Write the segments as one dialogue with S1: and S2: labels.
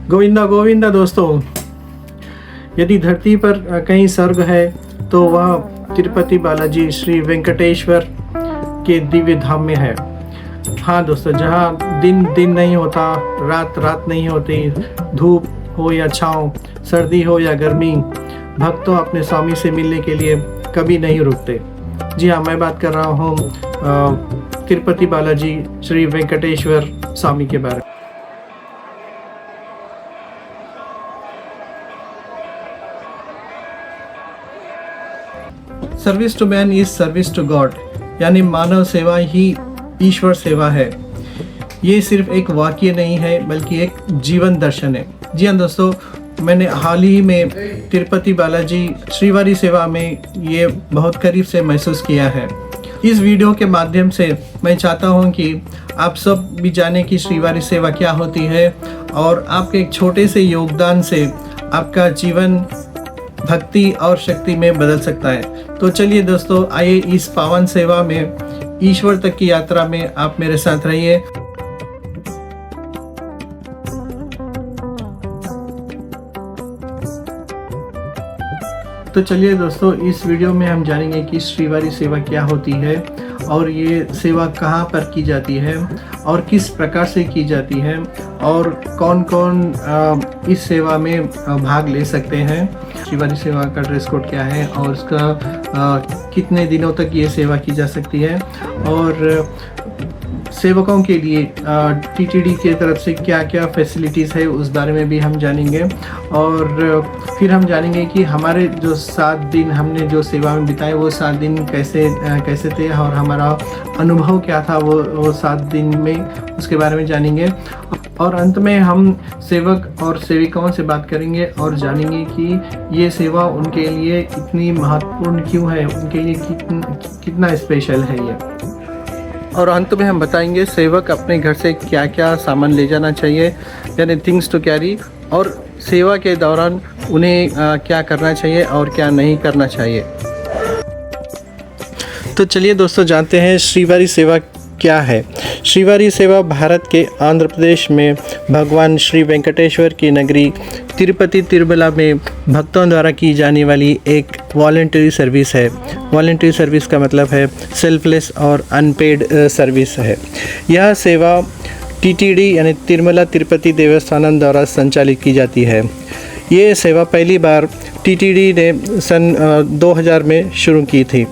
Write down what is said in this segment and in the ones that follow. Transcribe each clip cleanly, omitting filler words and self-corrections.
S1: गोविंदा गोविंदा दोस्तों, यदि धरती पर कहीं स्वर्ग है तो वह तिरुपति बालाजी श्री वेंकटेश्वर के दिव्य धाम में है। हाँ दोस्तों, जहाँ दिन दिन नहीं होता, रात रात नहीं होती, धूप हो या छाँव, सर्दी हो या गर्मी, भक्तों अपने स्वामी से मिलने के लिए कभी नहीं रुकते। जी हाँ, मैं बात कर रहा हूँ तिरुपति बालाजी श्री वेंकटेश्वर स्वामी के बारे में। Service to man is service to God, यानी मानव सेवा ही ईश्वर सेवा है। ये सिर्फ एक वाक्य नहीं है बल्कि एक जीवन दर्शन है। जी हाँ दोस्तों, मैंने हाल ही में तिरुपति बालाजी श्रीवारी सेवा में ये बहुत करीब से महसूस किया है। इस वीडियो के माध्यम से मैं चाहता हूँ कि आप सब भी जानें कि श्रीवारी सेवा क्या होती है और आपके एक छोटे से योगदान से आपका जीवन भक्ति और शक्ति में बदल सकता है। तो चलिए दोस्तों, आइए इस पावन सेवा में ईश्वर तक की यात्रा में आप मेरे साथ रहिए। तो चलिए दोस्तों, इस वीडियो में हम जानेंगे कि श्रीवारी सेवा क्या होती है और ये सेवा कहाँ पर की जाती है और किस प्रकार से की जाती है और कौन कौन इस सेवा में भाग ले सकते हैं। श्रीवारी सेवा का ड्रेस कोड क्या है और उसका कितने दिनों तक ये सेवा की जा सकती है और सेवकों के लिए टीटीडी की तरफ से क्या क्या फैसिलिटीज़ है उस बारे में भी हम जानेंगे। और फिर हम जानेंगे कि हमारे जो 7 दिन हमने जो सेवा में बिताए वो 7 दिन कैसे थे और हमारा अनुभव क्या था वो 7 दिन में, उसके बारे में जानेंगे। और अंत में हम सेवक और सेविकाओं से बात करेंगे और जानेंगे कि ये सेवा उनके लिए इतनी महत्वपूर्ण क्यों है, उनके लिए कितना स्पेशल है ये। और अंत में हम बताएंगे सेवक अपने घर से क्या क्या सामान ले जाना चाहिए, यानी थिंग्स टू कैरी, और सेवा के दौरान उन्हें क्या करना चाहिए और क्या नहीं करना चाहिए। तो चलिए दोस्तों, जानते हैं श्रीवारी सेवा क्या है। श्रीवारी सेवा भारत के आंध्र प्रदेश में भगवान श्री वेंकटेश्वर की नगरी तिरुपति तिरुमला में भक्तों द्वारा की जाने वाली एक वॉलंटरी सर्विस है। वॉलंटरी सर्विस का मतलब है सेल्फलेस और अनपेड सर्विस है। यह सेवा टीटीडी यानी तिरुमला तिरुपति देवस्थानम द्वारा संचालित की जाती है। ये सेवा पहली बार टीटीडी ने सन 2000 में शुरू की थी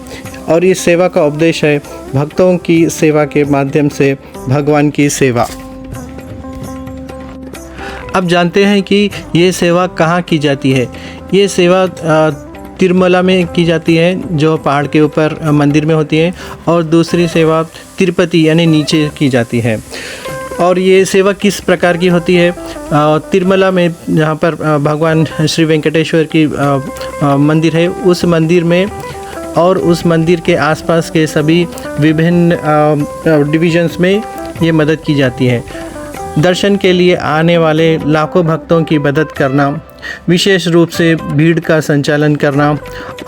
S1: और इस सेवा का उद्देश्य है भक्तों की सेवा के माध्यम से भगवान की सेवा। अब जानते हैं कि ये सेवा कहाँ की जाती है। ये सेवा तिरुमला में की जाती है जो पहाड़ के ऊपर मंदिर में होती है, और दूसरी सेवा तिरुपति यानी नीचे की जाती है। और ये सेवा किस प्रकार की होती है? तिरुमला में जहाँ पर भगवान श्री वेंकटेश्वर की मंदिर है, उस मंदिर में और उस मंदिर के आसपास के सभी विभिन्न डिविजन्स में ये मदद की जाती है। दर्शन के लिए आने वाले लाखों भक्तों की मदद करना, विशेष रूप से भीड़ का संचालन करना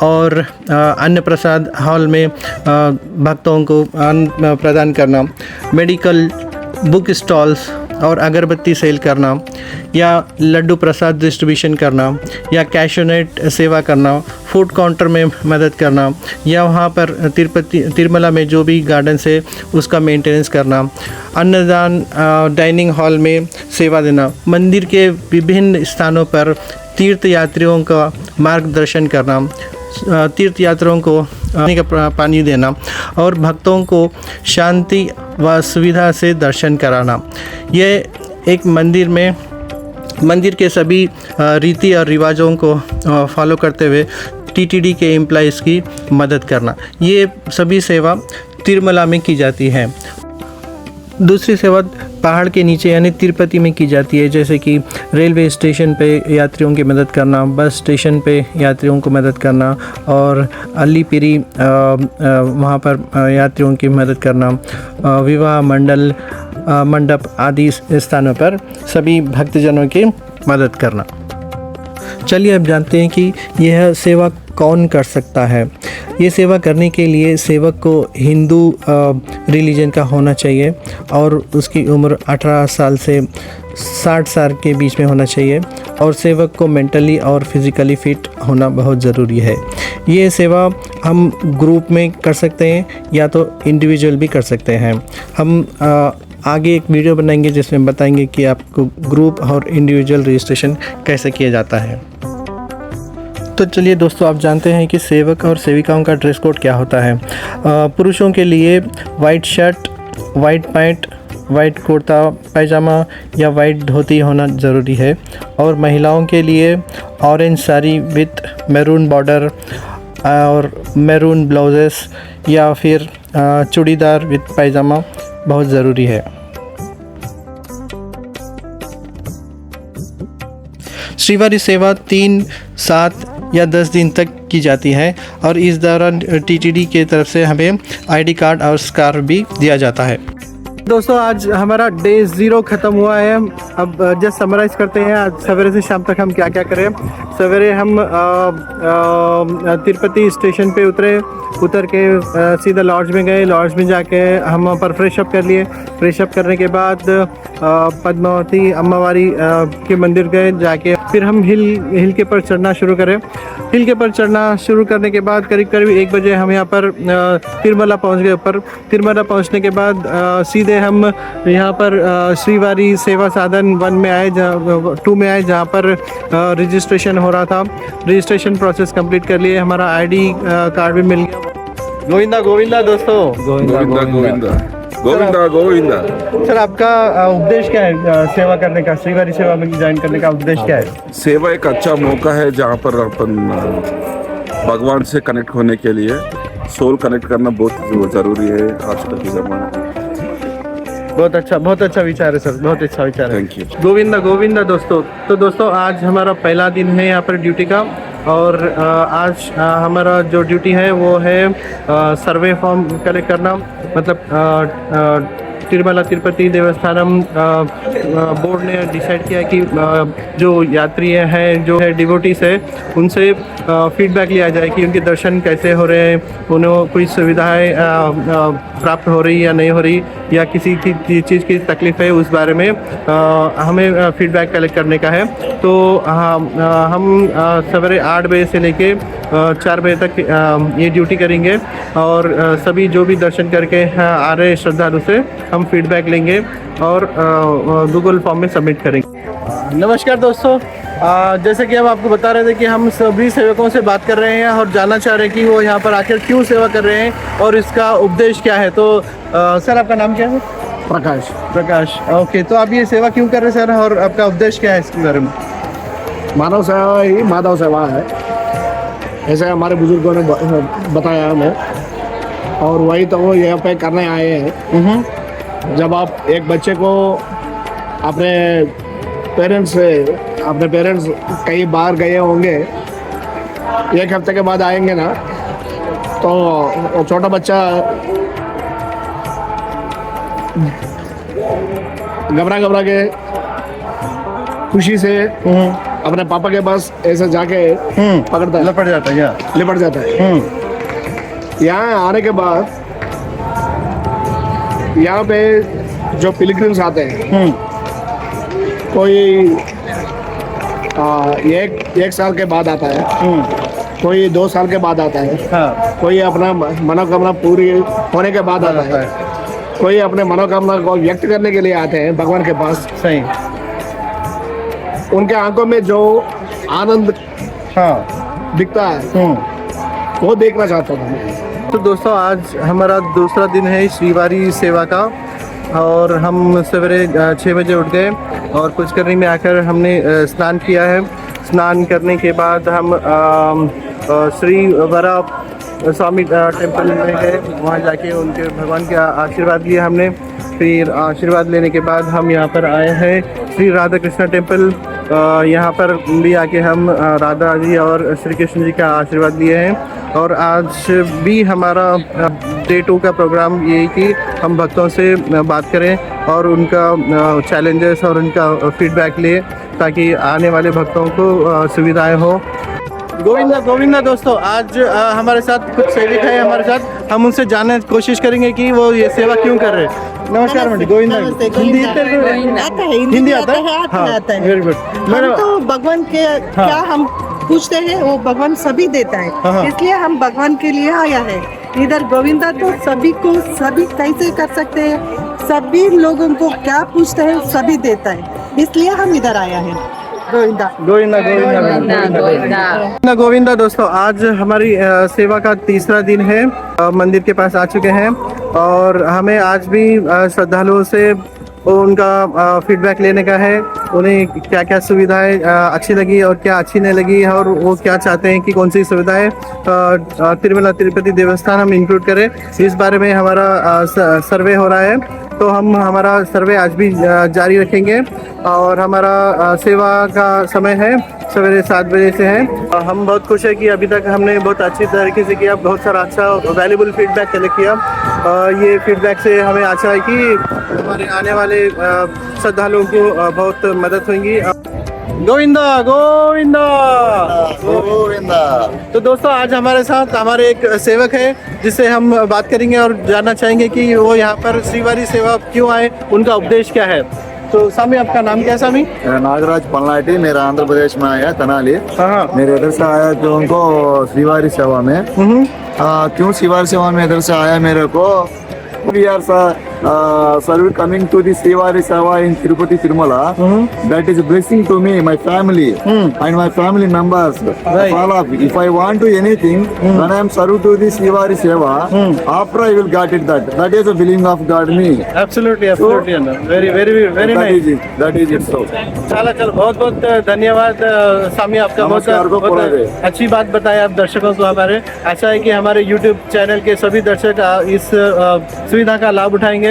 S1: और अन्न प्रसाद हॉल में भक्तों को अन्न प्रदान करना, मेडिकल बुक स्टॉल्स और अगरबत्ती सेल करना, या लड्डू प्रसाद डिस्ट्रीब्यूशन करना, या कैशोनेट सेवा करना, फूड काउंटर में मदद करना, या वहाँ पर तिरुमला में जो भी गार्डन्स है उसका मेंटेनेंस करना, अन्नदान डाइनिंग हॉल में सेवा देना, मंदिर के विभिन्न स्थानों पर तीर्थ यात्रियों का मार्गदर्शन करना, तीर्थ यात्रियों को पानी देना और भक्तों को शांति व सुविधा से दर्शन कराना। ये एक मंदिर के सभी रीति और रिवाजों को फॉलो करते हुए टीटीडी के एम्प्लॉइज़ की मदद करना, ये सभी सेवा तिरुमला में की जाती है। दूसरी सेवा पहाड़ के नीचे यानी तिरुपति में की जाती है, जैसे कि रेलवे स्टेशन पे यात्रियों की मदद करना, बस स्टेशन पे यात्रियों को मदद करना और अलीपिरी वहाँ पर यात्रियों की मदद करना, विवाह मंडप आदि स्थानों पर सभी भक्तजनों की मदद करना। चलिए अब जानते हैं कि यह सेवा कौन कर सकता है। ये सेवा करने के लिए सेवक को हिंदू रिलीजन का होना चाहिए और उसकी उम्र 18 साल से 60 साल के बीच में होना चाहिए और सेवक को मेंटली और फिज़िकली फ़िट होना बहुत ज़रूरी है। ये सेवा हम ग्रुप में कर सकते हैं या तो इंडिविजुअल भी कर सकते हैं। हम आगे एक वीडियो बनाएंगे जिसमें बताएंगे कि आपको ग्रुप और इंडिविजुअल रजिस्ट्रेशन कैसे किया जाता है। तो चलिए दोस्तों, आप जानते हैं कि सेवक और सेविकाओं का ड्रेस कोड क्या होता है। पुरुषों के लिए white shirt, white pant, white kurta pyjama या वाइट धोती होना ज़रूरी है और महिलाओं के लिए orange sari with maroon border और मैरून ब्लाउजेस या फिर चूड़ीदार विथ पैजामा बहुत ज़रूरी है। श्रीवारी सेवा 3, 7 या 10 दिन तक की जाती है और इस दौरान टीटीडी की तरफ से हमें आईडी कार्ड और स्कार्फ भी दिया जाता है। दोस्तों, आज हमारा डे 0 ख़त्म हुआ है। अब जस्ट समराइज़ करते हैं आज सवेरे से शाम तक हम क्या क्या करें। सवेरे हम तिरुपति स्टेशन पे उतर के सीधा लॉज में गए। लॉज में जाके हम वहाँ पर फ्रेश अप कर लिए। फ्रेश अप करने के बाद पद्मावती अम्मावारी के मंदिर गए। जाके फिर हम हिल के पर चढ़ना शुरू करें। हिल के पर चढ़ना शुरू करने के बाद करीब 1 बजे हम यहाँ पर तिरुमला पहुँच गए। ऊपर तिरुमला पहुँचने के बाद सीधे हम यहाँ पर श्रीवारी सेवा साधन 1 में आए, 2 में आए, जहाँ पर रजिस्ट्रेशन हो रहा था। रजिस्ट्रेशन प्रोसेस कंप्लीट कर लिए। हमारा आईडी कार्ड भी मिल गया। गोविंदा गोविंदा दोस्तों,
S2: गोविंदा गोविंदा गोविंदा गोविंदा।
S1: सर, आपका उद्देश्य क्या है सेवा करने का? श्रीवारी सेवा में ज्वाइन करने का उद्देश्य क्या है?
S2: सेवा एक अच्छा मौका है जहाँ पर अपन भगवान से कनेक्ट होने के लिए सोल कनेक्ट करना बहुत ज़रूरी है आजकल के ज़माने में।
S1: बहुत अच्छा विचार है सर, बहुत अच्छा विचार है।
S2: Thank you.
S1: गोविंदा गोविंदा दोस्तों। तो दोस्तों, आज हमारा पहला दिन है यहाँ पर ड्यूटी का और आज हमारा जो ड्यूटी है वो है सर्वे फॉर्म कलेक्ट करना। मतलब तिरुमला तिरुपति देवस्थानम बोर्ड ने डिसाइड किया कि जो यात्री हैं, जो है डिवोटीज है, उनसे फीडबैक लिया जाए कि उनके दर्शन कैसे हो रहे हैं, उन्हें कोई सुविधाएं प्राप्त हो रही या नहीं हो रही, या किसी की चीज़ की तकलीफ़ है, उस बारे में हमें फीडबैक कलेक्ट करने का है। तो हम सवेरे 8 बजे से लेके 4 बजे तक ये ड्यूटी करेंगे और सभी जो भी दर्शन करके आ रहे श्रद्धालु से हम फीडबैक लेंगे और गूगल फॉर्म में सबमिट करेंगे। नमस्कार दोस्तों, जैसे कि हम आपको बता रहे थे कि हम सभी सेवकों से बात कर रहे हैं और जानना चाह रहे हैं कि वो यहाँ पर आकर क्यों सेवा कर रहे हैं और इसका उद्देश्य क्या है। तो सर, आपका नाम क्या है? प्रकाश। ओके, तो आप ये सेवा क्यों कर रहे हैं सर और आपका उद्देश्य क्या है इसके बारे में?
S3: मानव सेवा ही माधव सेवा है, ऐसे हमारे बुजुर्गों ने बताया हमें, और वही तो वो यहाँ पे करने आए हैं। जब आप एक बच्चे को अपने पेरेंट्स कई बार गए होंगे, 1 हफ्ते के बाद आएंगे ना, तो वो छोटा बच्चा घबरा के खुशी से अपने पापा के पास ऐसे जाके पकड़ता है, लिपट जाता है। यहाँ आने के बाद यहाँ पे जो पिलग्रिम्स आते हैं, कोई एक साल के बाद आता है, कोई 2 साल के बाद आता है, कोई अपना मनोकामना पूरी होने के बाद आता है, कोई अपने मनोकामना को व्यक्त करने के लिए आते हैं भगवान के पास।
S1: सही।
S3: उनके आंखों में जो आनंद दिखता है वो देखना चाहता था।
S1: तो दोस्तों, आज हमारा दूसरा दिन है श्रीवारी सेवा का और हम सवेरे 6 बजे उठ गए और कुछ करने में आकर हमने स्नान किया है। स्नान करने के बाद हम श्री वरा स्वामी टेम्पल में गए। वहाँ जाके उनके भगवान के आशीर्वाद लिए हमने। फिर आशीर्वाद लेने के बाद हम यहाँ पर आए हैं श्री राधा कृष्णा टेम्पल। यहाँ पर भी आके हम राधा जी और श्री कृष्ण जी का आशीर्वाद लिए हैं। और आज भी हमारा डे 2 का प्रोग्राम यही कि हम भक्तों से बात करें और उनका चैलेंजेस और उनका फीडबैक लिए ताकि आने वाले भक्तों को सुविधाएं हो। गोविंदा दोस्तों, आज हमारे साथ कुछ सेवक हैं हमारे साथ, हम उनसे जानने की कोशिश करेंगे कि वो ये सेवा क्यों कर रहे हैं। नमस्कार मैडम। गोविंदा हिंदी
S4: आता है, हिंदी आता है।
S1: वेरी गुड
S4: हम
S1: मैडम।
S4: तो भगवान के क्या हम पूछते हैं वो भगवान सभी देता है, इसलिए हम भगवान के लिए आया है इधर। गोविंदा तो सभी को सभी कैसे कर सकते हैं, सभी लोगों को क्या पूछते हैं सभी देता है, इसलिए हम इधर आया है।
S1: गोविंदा दोस्तों, आज हमारी सेवा का तीसरा दिन है। मंदिर के पास आ चुके हैं और हमें आज भी श्रद्धालुओं से उनका फीडबैक लेने का है, उन्हें क्या क्या सुविधाएं अच्छी लगी और क्या अच्छी नहीं लगी और वो क्या चाहते हैं कि कौन सी सुविधाएं तिरुमला तिरुपति देवस्थान हम इंक्लूड करें, इस बारे में हमारा सर्वे हो रहा है। तो हम हमारा सर्वे आज भी जारी रखेंगे और हमारा सेवा का समय है सवेरे 7 बजे से है। हम बहुत खुश है कि अभी तक हमने बहुत अच्छी तरीके से किया, बहुत सारा अच्छा वैल्यूबल फीडबैक कलेक्ट किया। ये फीडबैक से हमें आशा है कि हमारे आने वाले श्रद्धालुओं को बहुत मदद होगी। गोविंदा तो दोस्तों, आज हमारे साथ हमारे एक सेवक है जिससे हम बात करेंगे और जानना चाहेंगे कि वो यहाँ पर श्रीवारी सेवा क्यों आए, उनका उपदेश क्या है। तो स्वामी, आपका नाम क्या है स्वामी?
S5: मेरा नागराज पल्लाटी, मेरा आंध्र प्रदेश में आया तनाली।
S1: हाँ।
S5: मेरे इधर से आया तो उनको श्रीवारी सेवा में क्यों श्रीवारी सेवा में इधर से आया मेरे को, we are service coming to the Srivari Seva in Tirupati Tirumala. That is a blessing to me, my family and my family members.
S1: Right.
S5: Follow up. If I want to anything, when I am served to the Srivari Seva, after I will get it. That is a feeling of God me.
S1: Absolutely. Very nice.
S5: That is it. So.
S1: चलो बहुत धन्यवाद स्वामी, आपका बहुत अच्छी बात बताया आप दर्शकों को हमारे। आशा है कि हमारे YouTube चैनल के सभी दर्शक इस सुविधा का लाभ उठाएंगे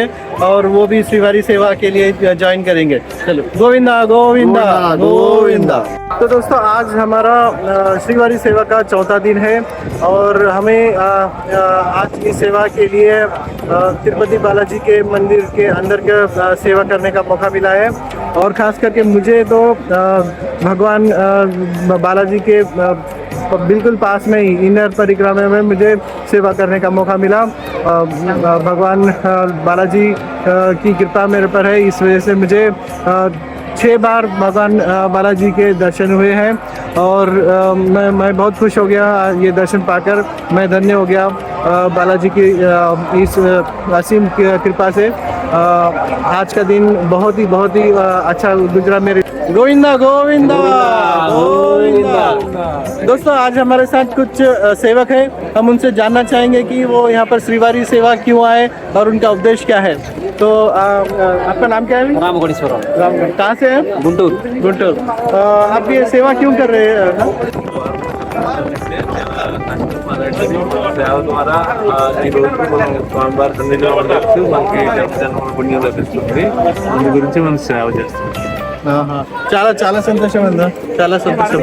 S1: और वो भी श्रीवारी सेवा के लिए ज्वाइन करेंगे। चलो, गोविंदा। तो दोस्तों, आज हमारा श्रीवारी सेवा का चौथा दिन है और हमें आज की सेवा के लिए तिरुपति बालाजी के मंदिर के अंदर का सेवा करने का मौका मिला है और ख़ास करके मुझे तो भगवान बालाजी के बिल्कुल पास में ही इनर परिक्रमा में मुझे सेवा करने का मौका मिला। भगवान बालाजी की कृपा मेरे पर है, इस वजह से मुझे 6 बार भगवान बालाजी के दर्शन हुए हैं और मैं बहुत खुश हो गया ये दर्शन पाकर। मैं धन्य हो गया बालाजी की इस असीम कृपा से। आज का दिन बहुत ही अच्छा गुजरा मेरे। गोविंदा। दोस्तों, आज हमारे साथ कुछ सेवक हैं, हम उनसे जानना चाहेंगे कि वो यहाँ पर श्रीवारी सेवा क्यों आए और उनका उपदेश क्या है। तो आपका नाम क्या है?
S6: रामगढ़ेश्वर।
S1: कहाँ से हैं? गुंटूर। आप ये सेवा क्यों कर रहे हैं?
S7: సేవ ద్వారా ఈ రోజు మనం స్వామివారి సన్నిధిలో ఉండొచ్చు, మనకి జన్మ పుణ్యం లభిస్తుంది. దాని గురించి మనం సేవ చేస్తాం.
S1: చాలా సంతోషం ఉందా? చాలా సంతోషం.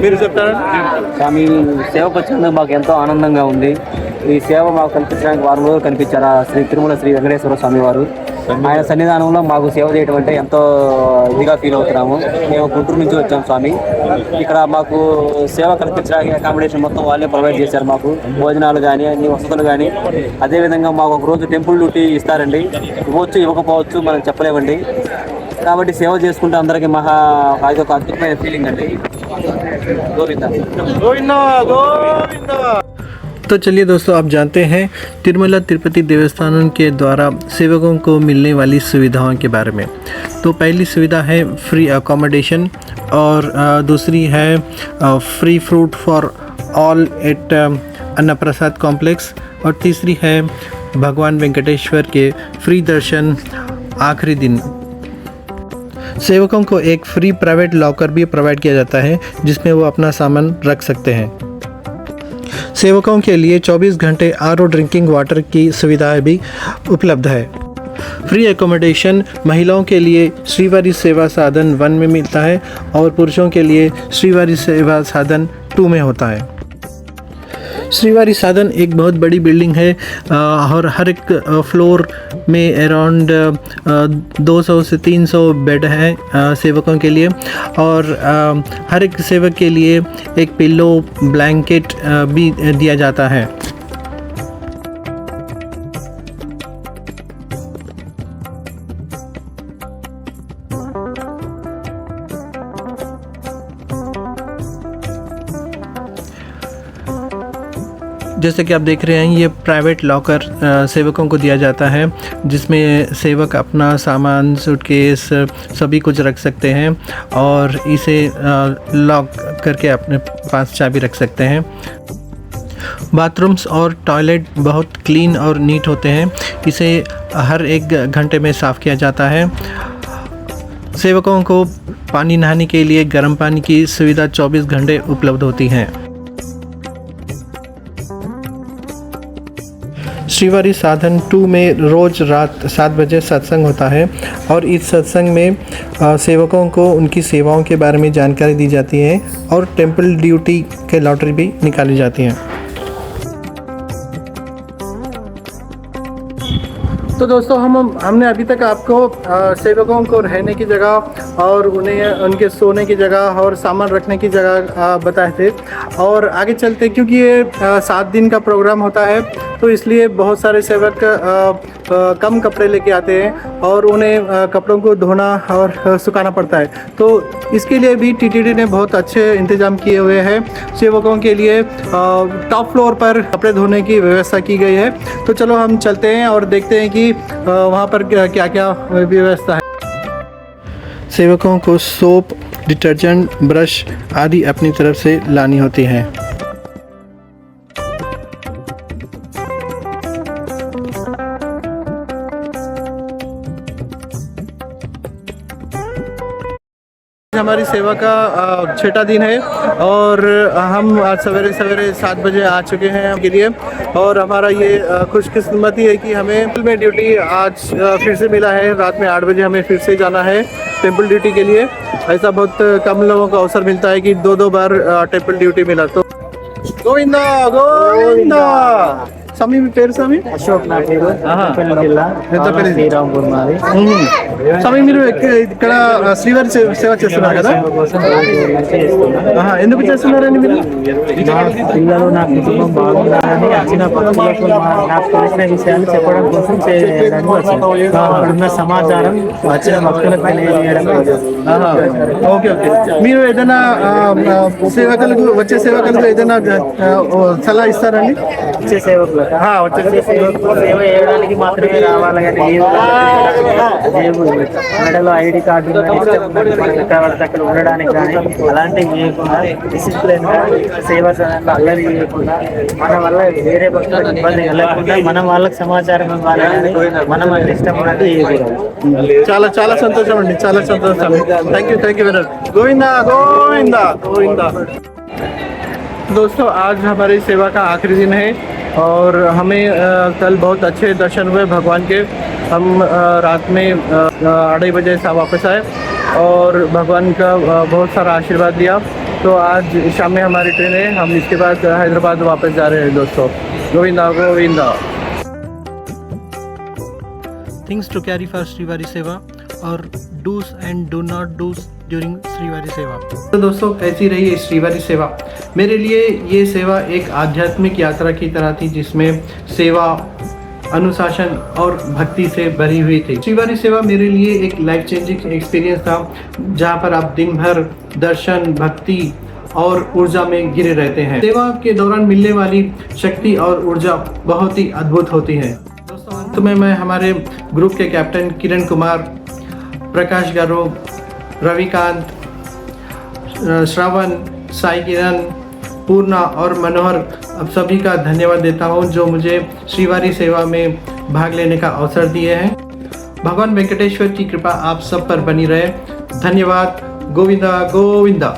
S1: మీరు చెప్తారా?
S6: స్వామి సేవకు వచ్చినందుకు మాకు ఎంతో ఆనందంగా ఉంది. ఈ సేవ మాకు కల్పించడానికి వారం రోజులు కనిపించారు శ్రీ తిరుమల శ్రీ వెంకటేశ్వర స్వామి వారు. ఆయన సన్నిధానంలో మాకు సేవ చేయడం అంటే ఎంతో ఇదిగా ఫీల్ అవుతున్నాము. మేము గుంటూరు నుంచి వచ్చాము స్వామి. ఇక్కడ మాకు సేవ కల్పించడానికి అకామిడేషన్ మొత్తం వాళ్ళే ప్రొవైడ్ చేశారు. మాకు భోజనాలు కానీ అన్ని వసతులు కానీ, అదేవిధంగా మాకు ఒక రోజు టెంపుల్ డ్యూటీ ఇస్తారండి. ఇవ్వచ్చు ఇవ్వకపోవచ్చు మనం చెప్పలేమండి. కాబట్టి సేవ చేసుకుంటే అందరికీ అదొక అద్భుతమైన ఫీలింగ్ అండి.
S1: गोविंदा। तो चलिए दोस्तों, आप जानते हैं तिरुमला तिरुपति देवस्थान के द्वारा सेवकों को मिलने वाली सुविधाओं के बारे में। तो पहली सुविधा है फ्री अकोमोडेशन और दूसरी है free fruit for all at Annaprasad complex और तीसरी है भगवान वेंकटेश्वर के फ्री दर्शन आखिरी दिन। सेवकों को एक फ्री प्राइवेट लॉकर भी प्रोवाइड किया जाता है जिसमें वो अपना सामान रख सकते हैं। सेवकों के लिए 24 घंटे आरओ ड्रिंकिंग वाटर की सुविधाएं भी उपलब्ध है। फ्री एकोमोडेशन महिलाओं के लिए श्रीवारी सेवा साधन 1 में मिलता है और पुरुषों के लिए श्रीवारी सेवा साधन 2 में होता है। श्रीवारी साधन एक बहुत बड़ी बिल्डिंग है और हर एक फ्लोर में अराउंड 200 से 300 बेड है सेवकों के लिए और हर एक सेवक के लिए एक पिल्लो ब्लैंकेट भी दिया जाता है। जैसे कि आप देख रहे हैं ये प्राइवेट लॉकर सेवकों को दिया जाता है जिसमें सेवक अपना सामान सूटकेस सभी कुछ रख सकते हैं और इसे लॉक करके अपने पास चाबी रख सकते हैं। बाथरूम्स और टॉयलेट बहुत क्लीन और नीट होते हैं, इसे हर 1 घंटे में साफ़ किया जाता है। सेवकों को पानी नहाने के लिए गर्म पानी की सुविधा 24 घंटे उपलब्ध होती है। श्रीवारी साधन 2 में रोज़ रात 7 बजे सत्संग होता है और इस सत्संग में सेवकों को उनकी सेवाओं के बारे में जानकारी दी जाती है और टेंपल ड्यूटी के लॉटरी भी निकाली जाती है। तो दोस्तों हमने अभी तक आपको सेवकों को रहने की जगह और उन्हें उनके सोने की जगह और सामान रखने की जगह बताए थे और आगे चलते क्योंकि ये 7 दिन का प्रोग्राम होता है तो इसलिए बहुत सारे सेवक कम कपड़े लेके आते हैं और उन्हें कपड़ों को धोना और सुखाना पड़ता है। तो इसके लिए भी टीटीडी ने बहुत अच्छे इंतज़ाम किए हुए हैं। सेवकों के लिए टॉप फ्लोर पर कपड़े धोने की व्यवस्था की गई है। तो चलो हम चलते हैं और देखते हैं कि वहाँ पर क्या क्या व्यवस्था है। सेवकों को सोप, डिटर्जेंट, ब्रश आदि अपनी तरफ से लानी होती है। हमारी सेवा का 6वां दिन है और हम आज सवेरे 7 बजे आ चुके हैं के लिए और हमारा ये खुशकिस्मती है कि हमें टेंपल में ड्यूटी आज फिर से मिला है। रात में 8 बजे हमें फिर से जाना है टेंपल ड्यूटी के लिए। ऐसा बहुत कम लोगों को अवसर मिलता है कि 2 बार टेंपल ड्यूटी मिला। तो गोविंदा गोविंदा। స్వామి మీ పేరు స్వామి?
S6: అశోక్ నా పేరు, పెద్దపల్లి జిల్లా, శ్రీరాంపూర్ మాది.
S1: స్వామి మీరు ఇక్కడ శ్రీవారి సేవ చేస్తున్నారు కదా, ఎందుకు చేస్తున్నారండి మీరు?
S6: పిల్లలు నా కుటుంబం బాగుండాలని వచ్చిన భక్తులకు నాకు తెలిసిన విషయాలు చెప్పడం కోసం చేయడానికి వచ్చాను. ఇప్పుడున్న సమాచారం వచ్చిన భక్తులకు తెలియజేయడం కోసం.
S1: Okay okay. మీరు ఏదైనా సేవకులకు వచ్చే సేవకులకు ఏదైనా సలహా ఇస్తారండి?
S6: వచ్చే సేవకులు సేవ చేయడానికి మాత్రమే రావాలి కానీ మెడలో ఐడి కార్డు అక్కడ ఉండడానికి కానీ అలాంటివి చేయకుండా డిసిప్లిన్ సేవ అల్లరి చేయకుండా మన వల్ల వేరే భక్తులకు ఇబ్బంది కలగకుండా మనం వాళ్ళకి సమాచారం ఇవ్వాలి కానీ మనం అది ఇష్టం ఉన్నట్టు చేయకూడదు.
S1: చాలా చాలా సంతోషం అండి, చాలా సంతోషం. Thank you very much. Govinda Govinda Govinda. दोस्तों आज हमारी सेवा का आखिरी दिन है और हमें कल बहुत अच्छे दर्शन हुए भगवान के। हम रात में 2:30 बजे से वापस आए और भगवान का बहुत सारा आशीर्वाद लिया। तो आज शाम में हमारी ट्रेन है, हम इसके बाद हैदराबाद वापस जा रहे हैं दोस्तों. Govinda Govinda. Things to carry for Srivari Seva और dos and do not dos during Srivari Seva. तो दोस्तों कैसी रही ये श्रीवारी सेवा? मेरे लिए ये सेवा एक आध्यात्मिक यात्रा की तरह थी जिसमें सेवा, अनुशासन और भक्ति से भरी हुई थी. श्रीवारी सेवा मेरे लिए एक लाइफ चेंजिंग एक्सपीरियंस था जहाँ पर आप दिन भर दर्शन, भक्ति और ऊर्जा में गिरे रहते हैं. सेवा के दौरान मिलने वाली शक्ति और ऊर्जा बहुत ही अद्भुत होती है. दोस्तों अंत में मैं हमारे ग्रुप के कैप्टन किरण कुमार, प्रकाश गारो, रविकांत, श्रावण, साई किरण, पूर्णा और मनोहर अब सभी का धन्यवाद देता हूँ जो मुझे श्रीवारी सेवा में भाग लेने का अवसर दिए हैं. भगवान वेंकटेश्वर की कृपा आप सब पर बनी रहे. धन्यवाद. गोविंदा गोविंदा.